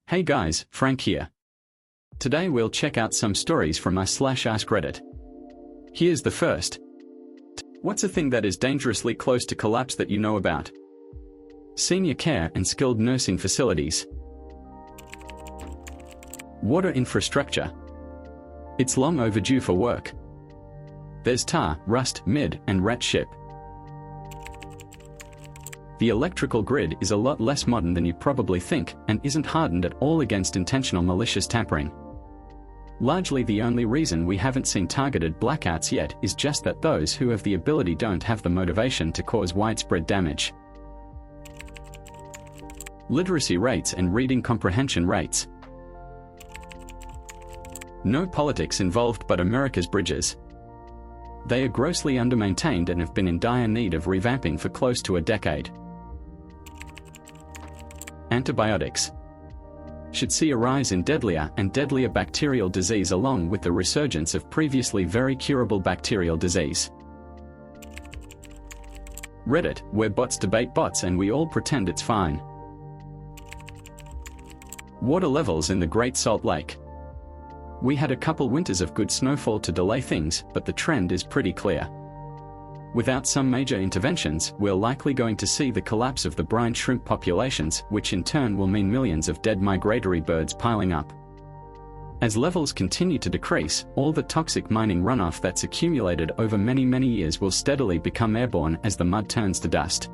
Hey guys, Frank here. Today we'll check out some stories from us/AskReddit. Here's the first. What's a thing that is dangerously close to collapse that you know about? Senior care and skilled nursing facilities. Water infrastructure. It's long overdue for work. There's tar, rust, mid, and rat ship. The electrical grid is a lot less modern than you probably think, and isn't hardened at all against intentional malicious tampering. Largely the only reason we haven't seen targeted blackouts yet is just that those who have the ability don't have the motivation to cause widespread damage. Literacy rates and reading comprehension rates. No politics involved but America's bridges. They are grossly undermaintained and have been in dire need of revamping for close to a decade. Antibiotics should see a rise in deadlier and deadlier bacterial disease along with the resurgence of previously very curable bacterial disease. Reddit, where bots debate bots and we all pretend it's fine. Water levels in the Great Salt Lake. We had a couple winters of good snowfall to delay things, but the trend is pretty clear. Without some major interventions, we're likely going to see the collapse of the brine shrimp populations, which in turn will mean millions of dead migratory birds piling up. As levels continue to decrease, all the toxic mining runoff that's accumulated over many years will steadily become airborne as the mud turns to dust.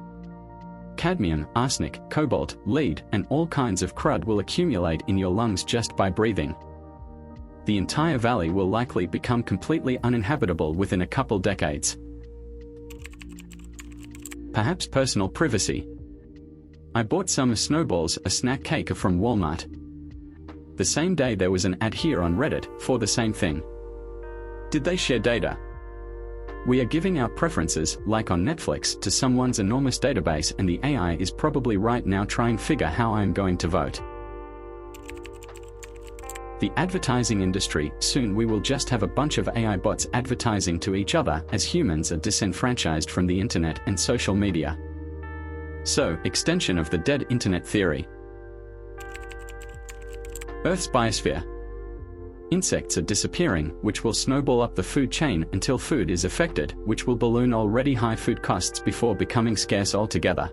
Cadmium, arsenic, cobalt, lead, and all kinds of crud will accumulate in your lungs just by breathing. The entire valley will likely become completely uninhabitable within a couple decades. Perhaps personal privacy. I bought some snowballs, a snack cake from Walmart. The same day there was an ad here on Reddit for the same thing. Did they share data? We are giving our preferences, like on Netflix, to someone's enormous database, and the AI is probably right now trying to figure how I am going to vote. The advertising industry, soon we will just have a bunch of AI bots advertising to each other as humans are disenfranchised from the internet and social media. So, extension of the dead internet theory. Earth's biosphere. Insects are disappearing, which will snowball up the food chain until food is affected, which will balloon already high food costs before becoming scarce altogether.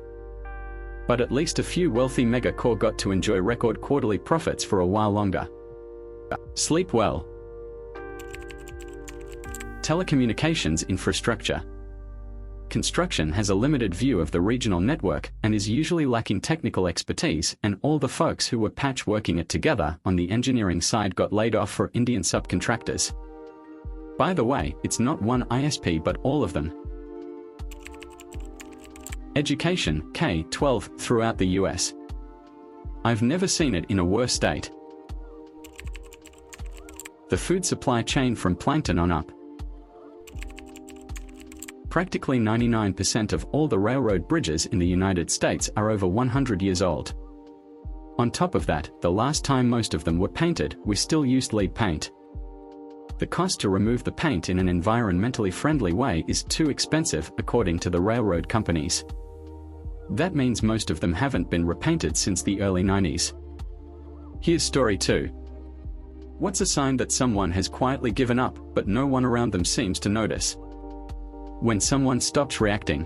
But at least a few wealthy megacore got to enjoy record quarterly profits for a while longer. Sleep well. Telecommunications infrastructure. Construction has a limited view of the regional network and is usually lacking technical expertise, and all the folks who were patchworking it together on the engineering side got laid off for Indian subcontractors. By the way, it's not one ISP but all of them. Education, K-12, throughout the US. I've never seen it in a worse state. The food supply chain from plankton on up. Practically 99% of all the railroad bridges in the United States are over 100 years old. On top of that, the last time most of them were painted, we still used lead paint. The cost to remove the paint in an environmentally friendly way is too expensive, according to the railroad companies. That means most of them haven't been repainted since the early 90s. Here's story 2. What's a sign that someone has quietly given up, but no one around them seems to notice? When someone stops reacting.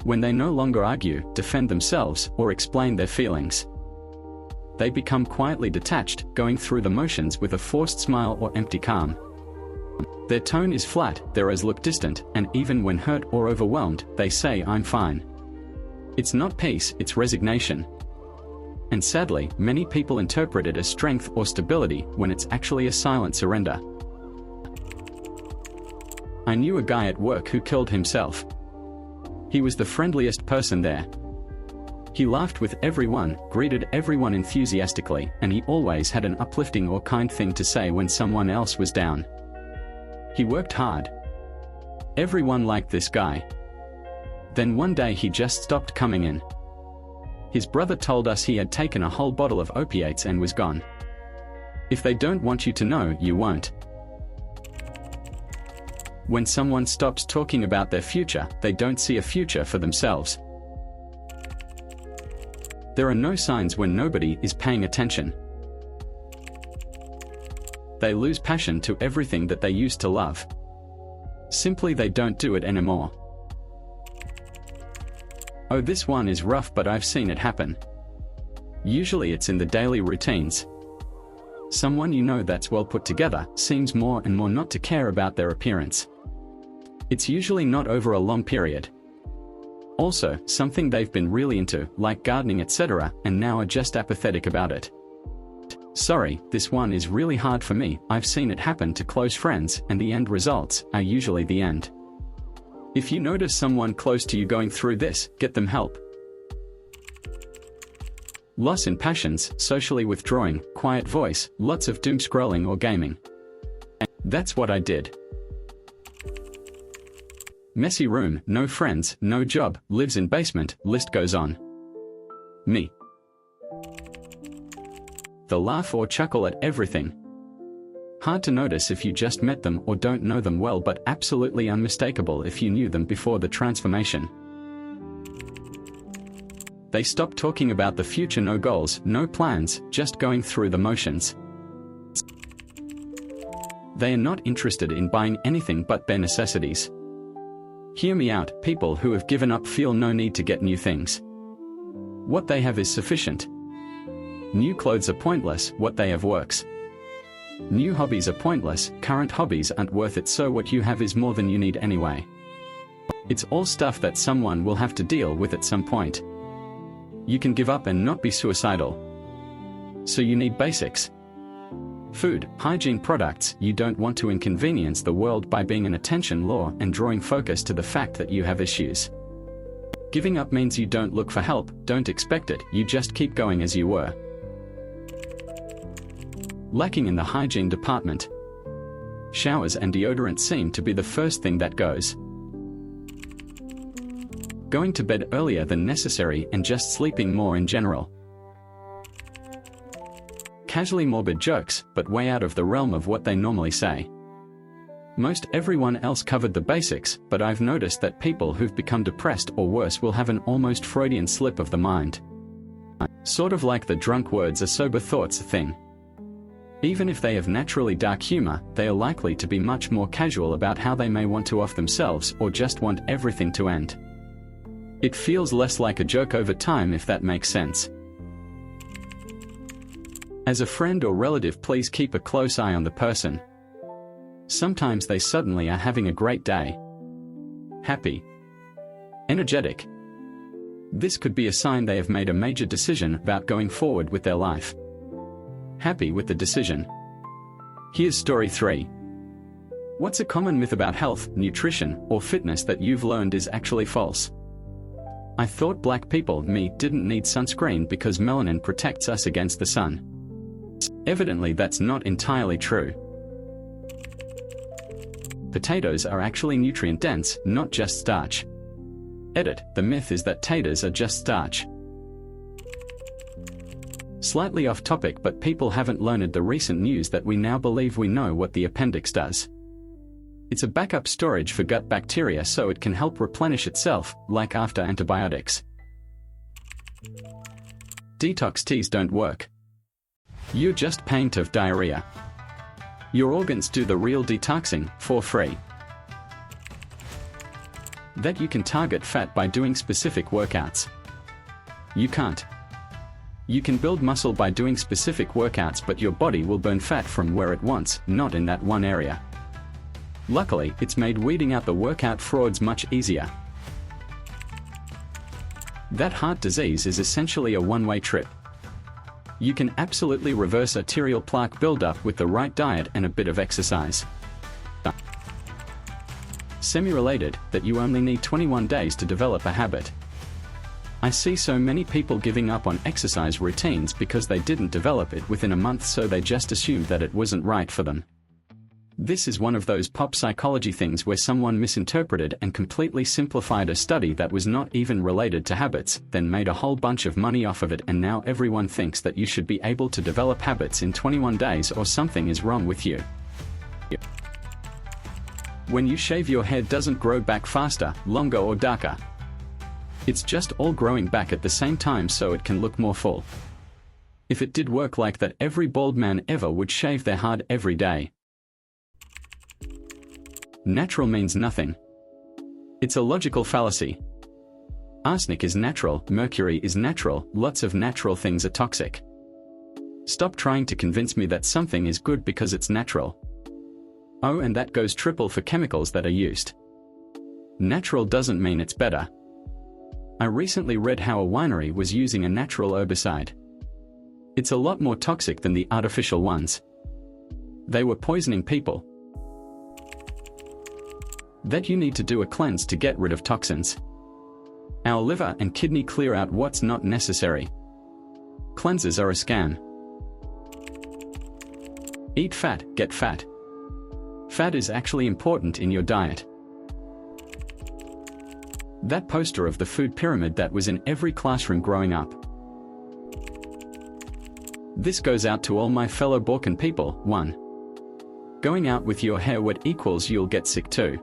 When they no longer argue, defend themselves, or explain their feelings. They become quietly detached, going through the motions with a forced smile or empty calm. Their tone is flat, their eyes look distant, and even when hurt or overwhelmed, they say "I'm fine." It's not peace, it's resignation. And sadly, many people interpret it as strength or stability when it's actually a silent surrender. I knew a guy at work who killed himself. He was the friendliest person there. He laughed with everyone, greeted everyone enthusiastically, and he always had an uplifting or kind thing to say when someone else was down. He worked hard. Everyone liked this guy. Then one day he just stopped coming in. His brother told us he had taken a whole bottle of opiates and was gone. If they don't want you to know, you won't. When someone stops talking about their future, they don't see a future for themselves. There are no signs when nobody is paying attention. They lose passion to everything that they used to love. Simply they don't do it anymore. Oh, this one is rough, but I've seen it happen. Usually it's in the daily routines. Someone you know that's well put together seems more and more not to care about their appearance. It's usually not over a long period. Also, something they've been really into, like gardening, etc., and now are just apathetic about it. Sorry, this one is really hard for me. I've seen it happen to close friends, and the end results are usually the end. If you notice someone close to you going through this, get them help. Loss in passions, socially withdrawing, quiet voice, lots of doom scrolling or gaming. That's what I did. Messy room, no friends, no job, lives in basement, list goes on. Me. They'll laugh or chuckle at everything. Hard to notice if you just met them or don't know them well, but absolutely unmistakable if you knew them before the transformation. They stop talking about the future, no goals, no plans, just going through the motions. They are not interested in buying anything but bare necessities. Hear me out, people who have given up feel no need to get new things. What they have is sufficient. New clothes are pointless, what they have works. New hobbies are pointless, current hobbies aren't worth it, so what you have is more than you need anyway. It's all stuff that someone will have to deal with at some point. You can give up and not be suicidal. So you need basics. Food, hygiene products. You don't want to inconvenience the world by being an attention whore and drawing focus to the fact that you have issues. Giving up means you don't look for help, don't expect it, you just keep going as you were. Lacking in the hygiene department. Showers and deodorant seem to be the first thing that goes. Going to bed earlier than necessary and just sleeping more in general. Casually morbid jokes, but way out of the realm of what they normally say. Most everyone else covered the basics, but I've noticed that people who've become depressed or worse will have an almost Freudian slip of the mind. Sort of like the drunk words are sober thoughts thing. Even if they have naturally dark humor, they are likely to be much more casual about how they may want to off themselves or just want everything to end. It feels less like a joke over time, if that makes sense. As a friend or relative, please keep a close eye on the person. Sometimes they suddenly are having a great day. Happy. Energetic. This could be a sign they have made a major decision about going forward with their life. Happy with the decision. Here's story 3. What's a common myth about health, nutrition, or fitness that you've learned is actually false? I thought black people, me, didn't need sunscreen because melanin protects us against the sun. Evidently that's not entirely true. Potatoes are actually nutrient dense, not just starch. Edit, the myth is that taters are just starch. Slightly off topic, but people haven't learned the recent news that we now believe we know what the appendix does. It's a backup storage for gut bacteria so it can help replenish itself, like after antibiotics. Detox teas don't work. You're just paying to have diarrhea. Your organs do the real detoxing, for free. That you can target fat by doing specific workouts. You can't. You can build muscle by doing specific workouts, but your body will burn fat from where it wants, not in that one area. Luckily, it's made weeding out the workout frauds much easier. That heart disease is essentially a one-way trip. You can absolutely reverse arterial plaque buildup with the right diet and a bit of exercise. Semi-related, that you only need 21 days to develop a habit. I see so many people giving up on exercise routines because they didn't develop it within a month, so they just assumed that it wasn't right for them. This is one of those pop psychology things where someone misinterpreted and completely simplified a study that was not even related to habits, then made a whole bunch of money off of it, and now everyone thinks that you should be able to develop habits in 21 days or something is wrong with you. When you shave, your hair doesn't grow back faster, longer or darker. It's just all growing back at the same time so it can look more full. If it did work like that, every bald man ever would shave their head every day. Natural means nothing. It's a logical fallacy. Arsenic is natural, mercury is natural, lots of natural things are toxic. Stop trying to convince me that something is good because it's natural. Oh, and that goes triple for chemicals that are used. Natural doesn't mean it's better. I recently read how a winery was using a natural herbicide. It's a lot more toxic than the artificial ones. They were poisoning people. That you need to do a cleanse to get rid of toxins. Our liver and kidney clear out what's not necessary. Cleanses are a scam. Eat fat, get fat. Fat is actually important in your diet. That poster of the food pyramid that was in every classroom growing up. This goes out to all my fellow Balkan people. 1. Going out with your hair wet equals you'll get sick. 2.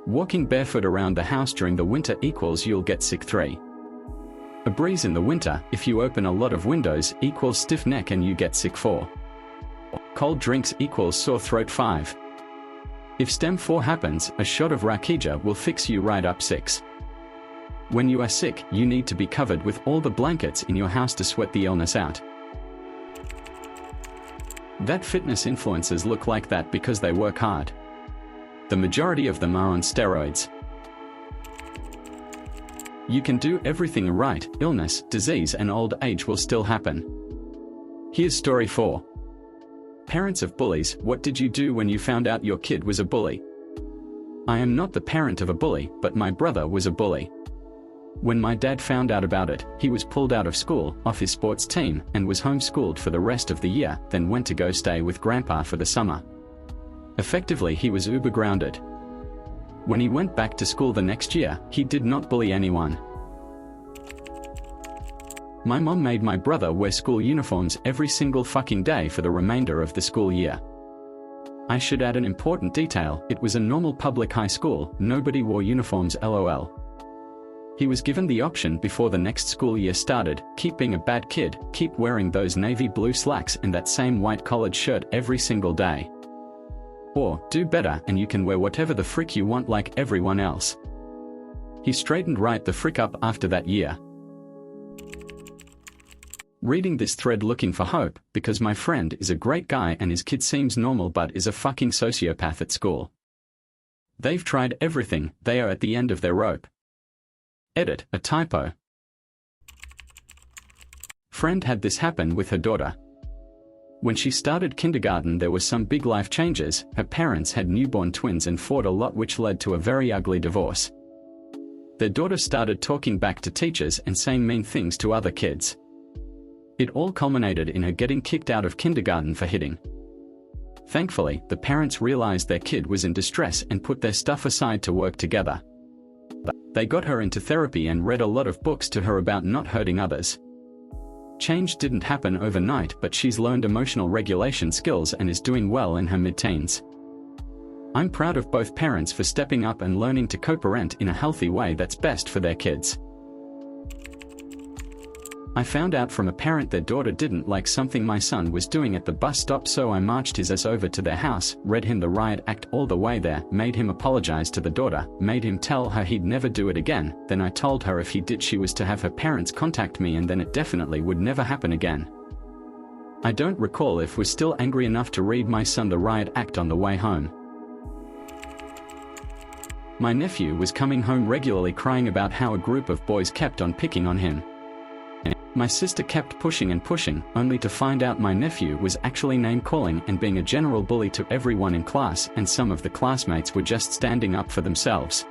Walking barefoot around the house during the winter equals you'll get sick. 3. A breeze in the winter, if you open a lot of windows, equals stiff neck and you get sick. 4. Cold drinks equals sore throat. 5. If stem 4 happens, a shot of Rakija will fix you right up. 6. When you are sick, you need to be covered with all the blankets in your house to sweat the illness out. That fitness influencers look like that because they work hard. The majority of them are on steroids. You can do everything right, illness, disease and old age will still happen. Here's story 4. Parents of bullies, what did you do when you found out your kid was a bully? I am not the parent of a bully, but my brother was a bully. When my dad found out about it, he was pulled out of school, off his sports team, and was homeschooled for the rest of the year, then went to go stay with grandpa for the summer. Effectively, he was uber grounded. When he went back to school the next year, he did not bully anyone. My mom made my brother wear school uniforms every single fucking day for the remainder of the school year. I should add an important detail, it was a normal public high school, nobody wore uniforms lol. He was given the option before the next school year started, keep being a bad kid, keep wearing those navy blue slacks and that same white collared shirt every single day. Or, do better and you can wear whatever the frick you want like everyone else. He straightened right the frick up after that year. Reading this thread looking for hope, because my friend is a great guy and his kid seems normal but is a fucking sociopath at school. They've tried everything, they are at the end of their rope. Edit, a typo. Friend had this happen with her daughter. When she started kindergarten there were some big life changes, her parents had newborn twins and fought a lot which led to a very ugly divorce. Their daughter started talking back to teachers and saying mean things to other kids. It all culminated in her getting kicked out of kindergarten for hitting. Thankfully, the parents realized their kid was in distress and put their stuff aside to work together. They got her into therapy and read a lot of books to her about not hurting others. Change didn't happen overnight, but she's learned emotional regulation skills and is doing well in her mid-teens. I'm proud of both parents for stepping up and learning to co-parent in a healthy way that's best for their kids. I found out from a parent their daughter didn't like something my son was doing at the bus stop, so I marched his ass over to their house, read him the riot act all the way there, made him apologize to the daughter, made him tell her he'd never do it again, then I told her if he did she was to have her parents contact me and then it definitely would never happen again. I don't recall if we're still angry enough to read my son the riot act on the way home. My nephew was coming home regularly crying about how a group of boys kept on picking on him. My sister kept pushing and pushing, only to find out my nephew was actually name-calling and being a general bully to everyone in class, and some of the classmates were just standing up for themselves.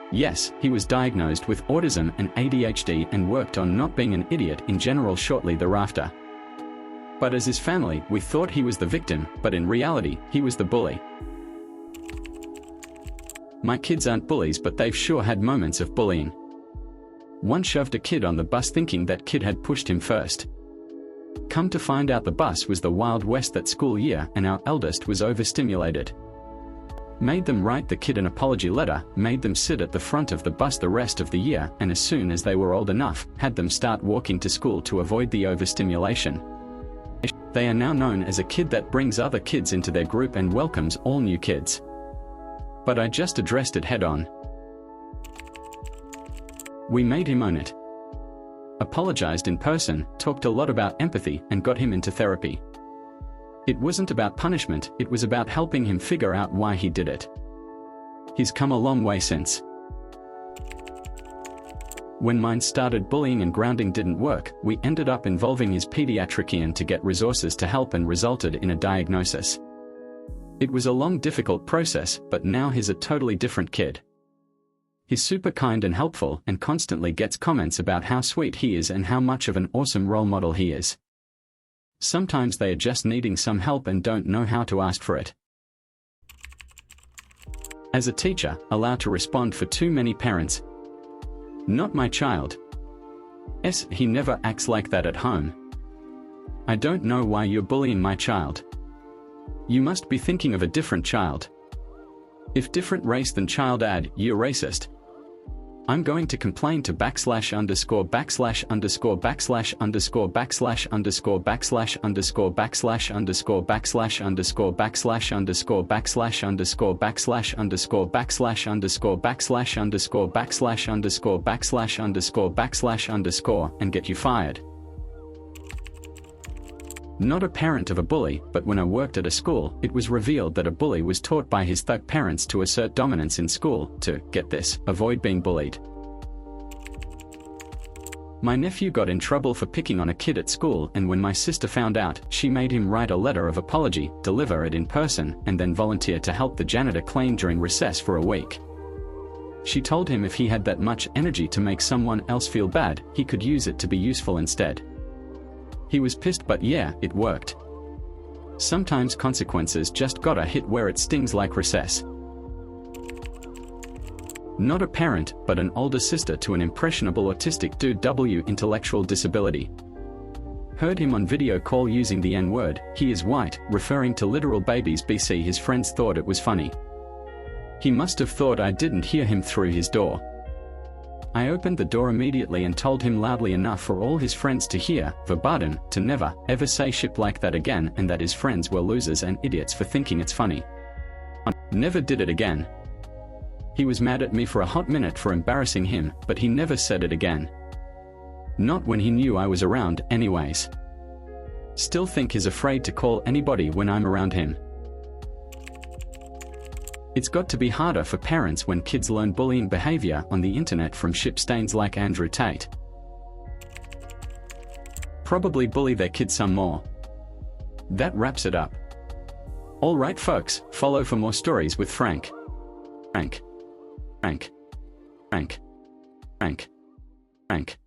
Yes, he was diagnosed with autism and ADHD and worked on not being an idiot in general shortly thereafter. But as his family, we thought he was the victim, but in reality, he was the bully. My kids aren't bullies, but they've sure had moments of bullying. One shoved a kid on the bus thinking that kid had pushed him first. Come to find out the bus was the Wild West that school year and our eldest was overstimulated. Made them write the kid an apology letter, made them sit at the front of the bus the rest of the year, and as soon as they were old enough, had them start walking to school to avoid the overstimulation. They are now known as a kid that brings other kids into their group and welcomes all new kids. But I just addressed it head on. We made him own it. Apologized in person, talked a lot about empathy, and got him into therapy. It wasn't about punishment, it was about helping him figure out why he did it. He's come a long way since. When mine started bullying and grounding didn't work, we ended up involving his pediatrician to get resources to help and resulted in a diagnosis. It was a long, difficult process, but now he's a totally different kid. He's super kind and helpful and constantly gets comments about how sweet he is and how much of an awesome role model he is. Sometimes they are just needing some help and don't know how to ask for it. As a teacher, allowed to respond for too many parents. Not my child. He never acts like that at home. I don't know why you're bullying my child. You must be thinking of a different child. If different race than child add, you're racist. I'm going to complain to /________________________________________________________________________________________________ and get you fired. Not a parent of a bully, but when I worked at a school, it was revealed that a bully was taught by his thug parents to assert dominance in school, to, get this, avoid being bullied. My nephew got in trouble for picking on a kid at school, and when my sister found out, she made him write a letter of apology, deliver it in person, and then volunteer to help the janitor clean during recess for a week. She told him if he had that much energy to make someone else feel bad, he could use it to be useful instead. He was pissed, but yeah, it worked. Sometimes consequences just gotta hit where it stings, like recess. Not a parent, but an older sister to an impressionable autistic dude W intellectual disability. Heard him on video call using the N-word, he is white, referring to literal babies BC. His friends thought it was funny. He must have thought I didn't hear him through his door. I opened the door immediately and told him loudly enough for all his friends to hear, verbatim, to never, ever say shit like that again, and that his friends were losers and idiots for thinking it's funny. Never did it again. He was mad at me for a hot minute for embarrassing him, but he never said it again. Not when he knew I was around, anyways. Still think he's afraid to call anybody when I'm around him. It's got to be harder for parents when kids learn bullying behavior on the internet from ship stains like Andrew Tate. Probably bully their kids some more. That wraps it up. Alright folks, follow for more stories with Frank. Frank.